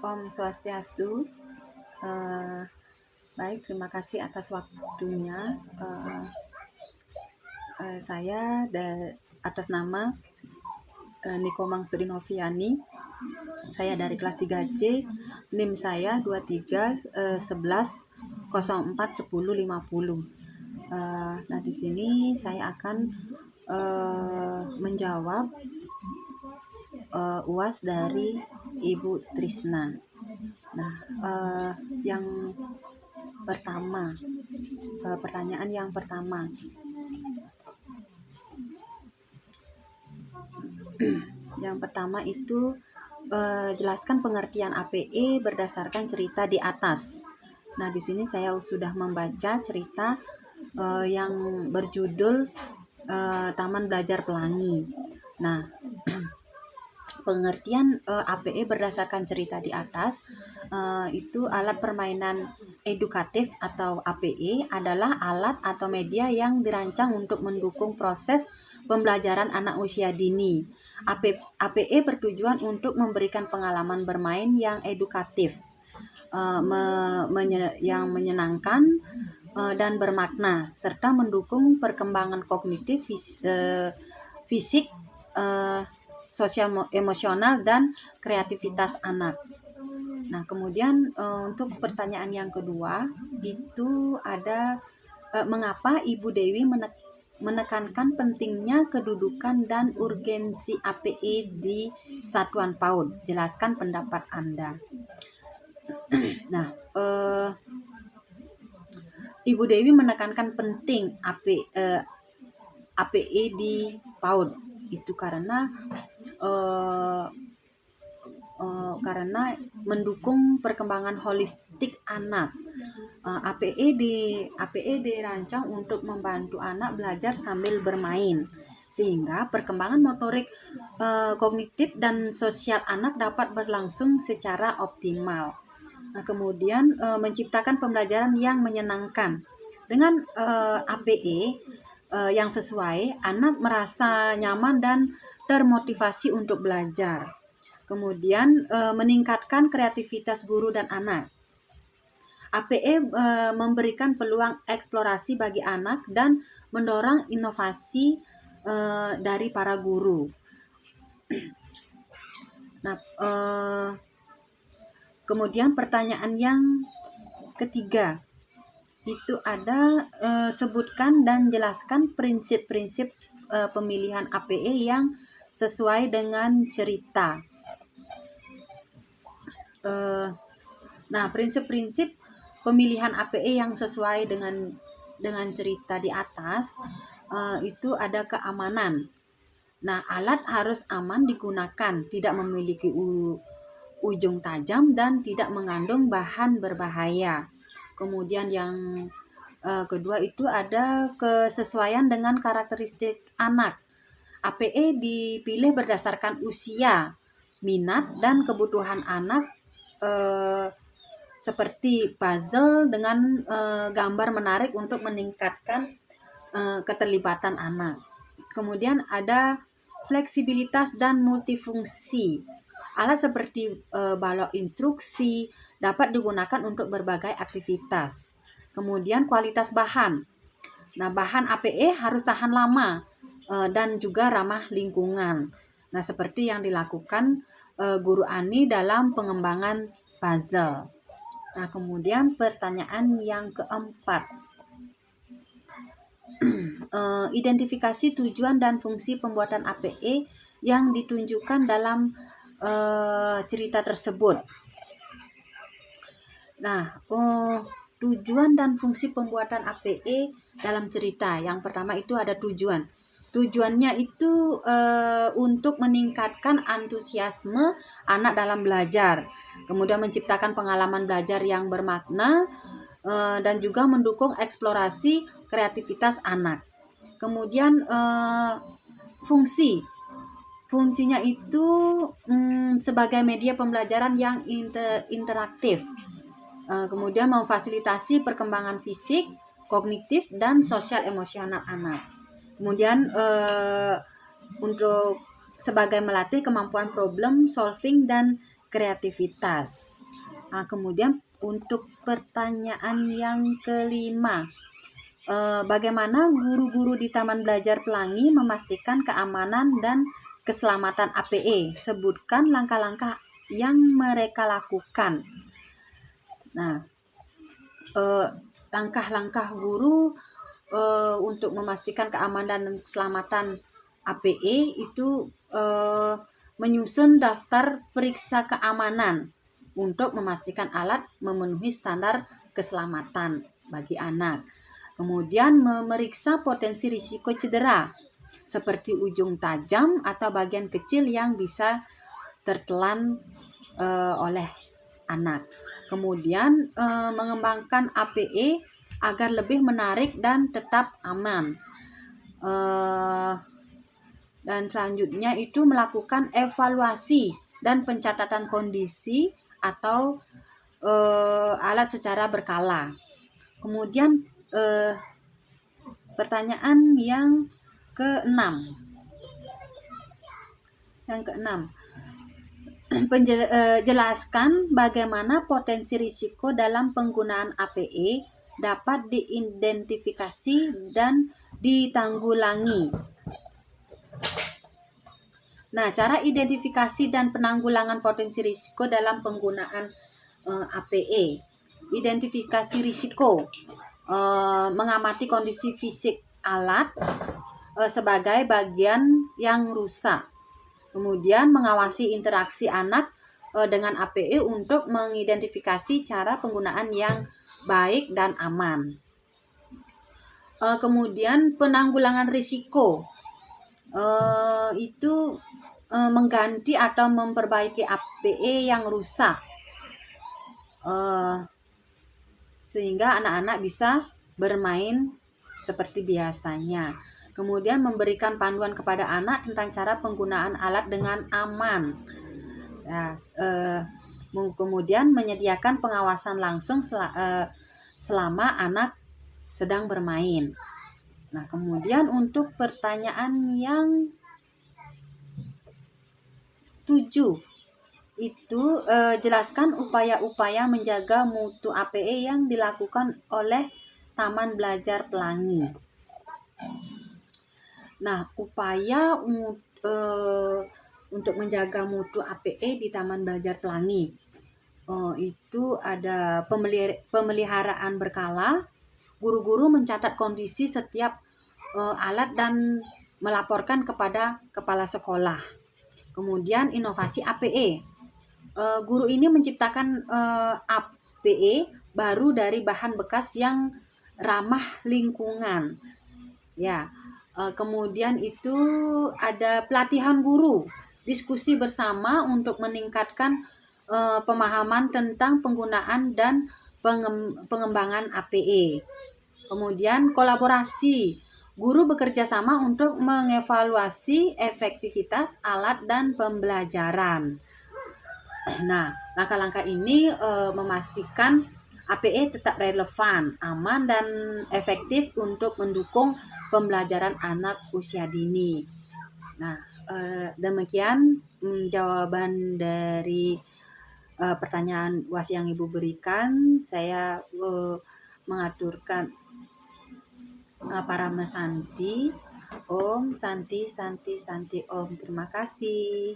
Om Swastiastu. Baik, terima kasih atas waktunya. Saya atas nama Niko Mangsudi Noviani. Saya dari kelas 3C. NIM saya 23 11 04 10 50. Nah, di sini saya akan menjawab UAS dari Ibu Trisna. Nah, yang pertama, pertanyaan yang pertama, yang pertama itu jelaskan pengertian APE berdasarkan cerita di atas. Nah, di sini saya sudah membaca cerita yang berjudul Taman Belajar Pelangi. Nah, pengertian APE berdasarkan cerita di atas itu alat permainan edukatif atau APE adalah alat atau media yang dirancang untuk mendukung proses pembelajaran anak usia dini. APE bertujuan untuk memberikan pengalaman bermain yang edukatif, yang menyenangkan dan bermakna, serta mendukung perkembangan kognitif, fisik, sosial emosional, dan kreativitas anak. Nah, kemudian untuk pertanyaan yang kedua itu ada mengapa Ibu Dewi menekankan pentingnya kedudukan dan urgensi APE di satuan PAUD. Jelaskan pendapat Anda. Nah, Ibu Dewi menekankan penting APE di PAUD itu karena mendukung perkembangan holistik anak. APE dirancang untuk membantu anak belajar sambil bermain, sehingga perkembangan motorik, kognitif, dan sosial anak dapat berlangsung secara optimal. Nah, kemudian menciptakan pembelajaran yang menyenangkan. Dengan APE yang sesuai, anak merasa nyaman dan termotivasi untuk belajar. Kemudian meningkatkan kreativitas guru dan anak. APE memberikan peluang eksplorasi bagi anak dan mendorong inovasi dari para guru. Nah, kemudian pertanyaan yang ketiga itu ada sebutkan dan jelaskan prinsip-prinsip pemilihan APE yang sesuai dengan cerita. Nah, prinsip-prinsip pemilihan APE yang sesuai dengan cerita di atas itu ada keamanan. Nah, alat harus aman digunakan, tidak memiliki ujung tajam dan tidak mengandung bahan berbahaya. Kemudian yang kedua itu ada kesesuaian dengan karakteristik anak. APE dipilih berdasarkan usia, minat, dan kebutuhan anak, seperti puzzle dengan gambar menarik untuk meningkatkan keterlibatan anak. Kemudian ada fleksibilitas dan multifungsi. Alat seperti balok instruksi dapat digunakan untuk berbagai aktivitas. Kemudian kualitas bahan. Nah, bahan APE harus tahan lama dan juga ramah lingkungan. Nah, seperti yang dilakukan Guru Ani dalam pengembangan puzzle. Nah, kemudian pertanyaan yang keempat. Identifikasi tujuan dan fungsi pembuatan APE yang ditunjukkan dalam cerita tersebut. Nah, tujuan dan fungsi pembuatan APE dalam cerita. Yang pertama itu ada tujuan. Tujuannya itu untuk meningkatkan antusiasme anak dalam belajar, kemudian menciptakan pengalaman belajar yang bermakna, dan juga mendukung eksplorasi kreativitas anak. Kemudian fungsinya itu sebagai media pembelajaran yang interaktif, kemudian memfasilitasi perkembangan fisik, kognitif, dan sosial emosional anak. Kemudian untuk sebagai melatih kemampuan problem solving dan kreativitas. Nah, kemudian untuk pertanyaan yang kelima, bagaimana guru-guru di Taman Belajar Pelangi memastikan keamanan dan keselamatan APE? Sebutkan langkah-langkah yang mereka lakukan. Nah, langkah-langkah guru untuk memastikan keamanan dan keselamatan APE itu menyusun daftar periksa keamanan untuk memastikan alat memenuhi standar keselamatan bagi anak. Kemudian memeriksa potensi risiko cedera seperti ujung tajam atau bagian kecil yang bisa tertelan oleh anak. Kemudian mengembangkan APE agar lebih menarik dan tetap aman. Dan selanjutnya itu melakukan evaluasi dan pencatatan kondisi atau alat secara berkala. Kemudian pertanyaan yang keenam. Jelaskan bagaimana potensi risiko dalam penggunaan APE dapat diidentifikasi dan ditanggulangi. Nah, cara identifikasi dan penanggulangan potensi risiko dalam penggunaan APE. Identifikasi risiko, mengamati kondisi fisik alat sebagai bagian yang rusak. Kemudian mengawasi interaksi anak dengan APE untuk mengidentifikasi cara penggunaan yang baik dan aman. Kemudian penanggulangan risiko, itu mengganti atau memperbaiki APE yang rusak sehingga anak-anak bisa bermain seperti biasanya. Kemudian memberikan panduan kepada anak tentang cara penggunaan alat dengan aman. Nah, kemudian menyediakan pengawasan langsung selama anak sedang bermain. Nah, kemudian untuk pertanyaan yang 7 itu jelaskan upaya-upaya menjaga mutu APE yang dilakukan oleh Taman Belajar Pelangi. Nah, upaya untuk menjaga mutu APE di Taman Belajar Pelangi itu ada pemeliharaan berkala. Guru-guru mencatat kondisi setiap alat dan melaporkan kepada kepala sekolah. Kemudian inovasi APE. Guru ini menciptakan APE baru dari bahan bekas yang ramah lingkungan. Ya, kemudian itu ada pelatihan guru, diskusi bersama untuk meningkatkan pemahaman tentang penggunaan dan pengembangan APE. Kemudian kolaborasi, guru bekerja sama untuk mengevaluasi efektivitas alat dan pembelajaran. Nah, langkah-langkah ini memastikan APE tetap relevan, aman, dan efektif untuk mendukung pembelajaran anak usia dini. Nah, demikian jawaban dari pertanyaan UAS yang Ibu berikan. Saya mengaturkan Parama Santi. Om Santi Santi Santi Om. Terima kasih.